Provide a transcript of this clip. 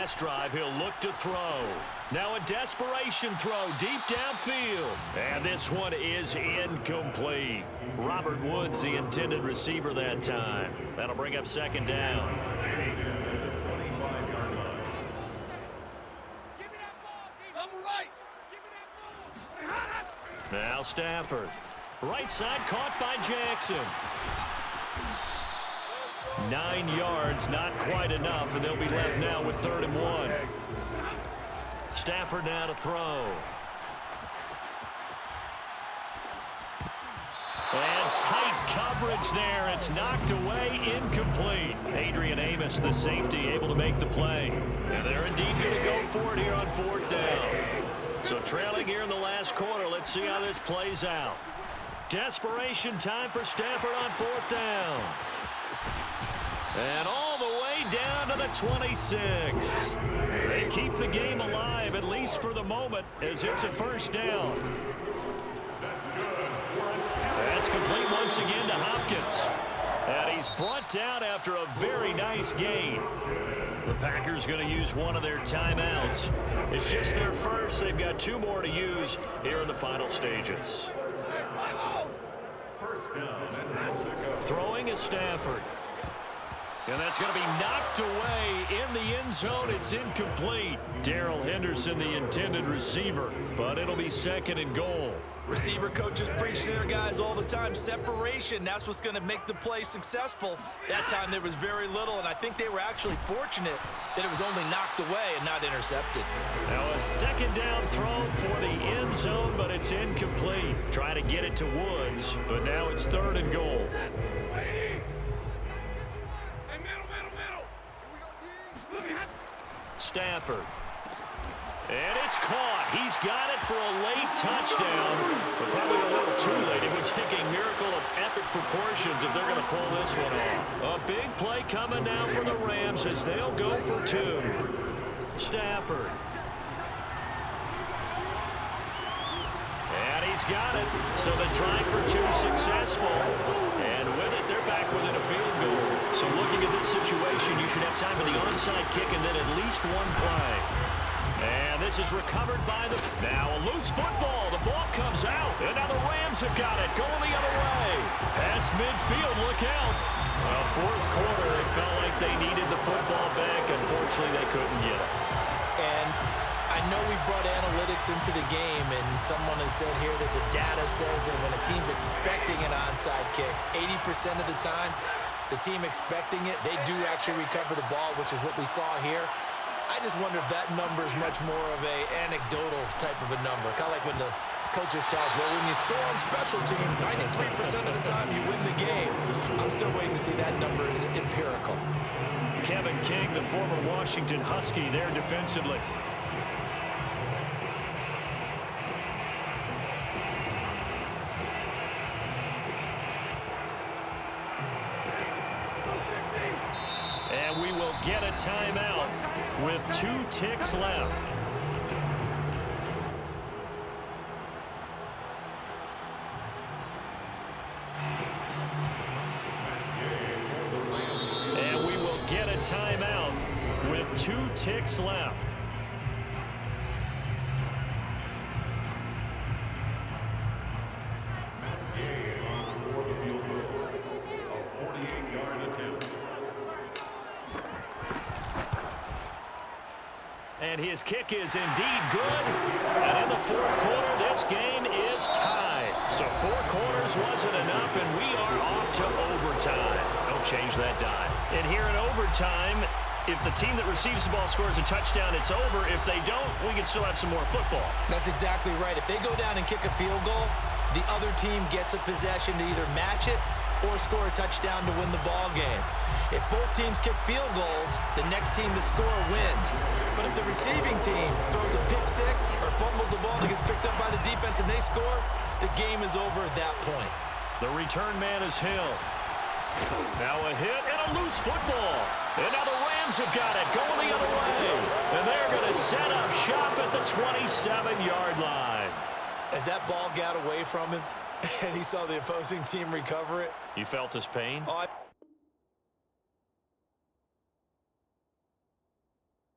last drive, he'll look to throw. Now a desperation throw deep downfield. And this one is incomplete. Robert Woods, the intended receiver that time. That'll bring up second down. Now Stafford. Right side caught by Jackson. 9 yards, not quite enough, and they'll be left now with 3rd and 1. Stafford now to throw. And tight coverage there. It's knocked away, incomplete. Adrian Amos, the safety, able to make the play. And they're indeed going to go for it here on 4th down. So trailing here in the last quarter, let's see how this plays out. Desperation time for Stafford on 4th down. And all the way down to the 26. They keep the game alive, at least for the moment, as it's a 1st down. That's complete once again to Hopkins. And he's brought down after a very nice gain. The Packers going to use one of their timeouts. It's just their first. They've got 2 more to use here in the final stages. Throwing is Stafford. And that's going to be knocked away in the end zone. It's incomplete. Darrell Henderson, the intended receiver, but it'll be 2nd and goal. Receiver coaches preach to their guys all the time. Separation, that's what's going to make the play successful. That time there was very little, and I think they were actually fortunate that it was only knocked away and not intercepted. Now a 2nd down throw for the end zone, but it's incomplete. Try to get it to Woods, but now it's 3rd and goal. Stafford. And it's caught. He's got it for a late touchdown. But probably a little too late. It would take a miracle of epic proportions if they're going to pull this one off. A big play coming now for the Rams as they'll go for 2. Stafford. And he's got it. So the try for 2 successful. And with it, they're back within a field goal. So looking at this situation, you should have time for the onside kick and then at least 1 play. And this is recovered by the... Now a loose football. The ball comes out. And now the Rams have got it. Going the other way. Past midfield. Look out. Well, 4th quarter, it felt like they needed the football back. Unfortunately, they couldn't get it. And I know we brought analytics into the game, and someone has said here that the data says that when a team's expecting an onside kick, 80% of the time, the team expecting it, they do actually recover the ball, which is what we saw here. I just wonder if that number is much more of a anecdotal type of a number. Kind of like when the coaches tell us, well, when you score on special teams, 93% of the time you win the game. I'm still waiting to see that number is empirical. Kevin King, the former Washington Husky, there defensively. And we will get a timeout with 2 ticks left. And we will get a timeout with 2 ticks left. And his kick is indeed good. And in the 4th quarter, this game is tied. So 4 quarters wasn't enough, and we are off to overtime. Don't change that dime. And here in overtime, if the team that receives the ball scores a touchdown, it's over. If they don't, we can still have some more football. That's exactly right. If they go down and kick a field goal, the other team gets a possession to either match it or score a touchdown to win the ball game. If both teams kick field goals, the next team to score wins. But if the receiving team throws a pick 6 or fumbles the ball and gets picked up by the defense and they score, the game is over at that point. The return man is Hill. Now a hit and a loose football. And now the Rams have got it going the other way. And they're going to set up shop at the 27-yard line. As that ball got away from him and he saw the opposing team recover it. You felt his pain? Oh,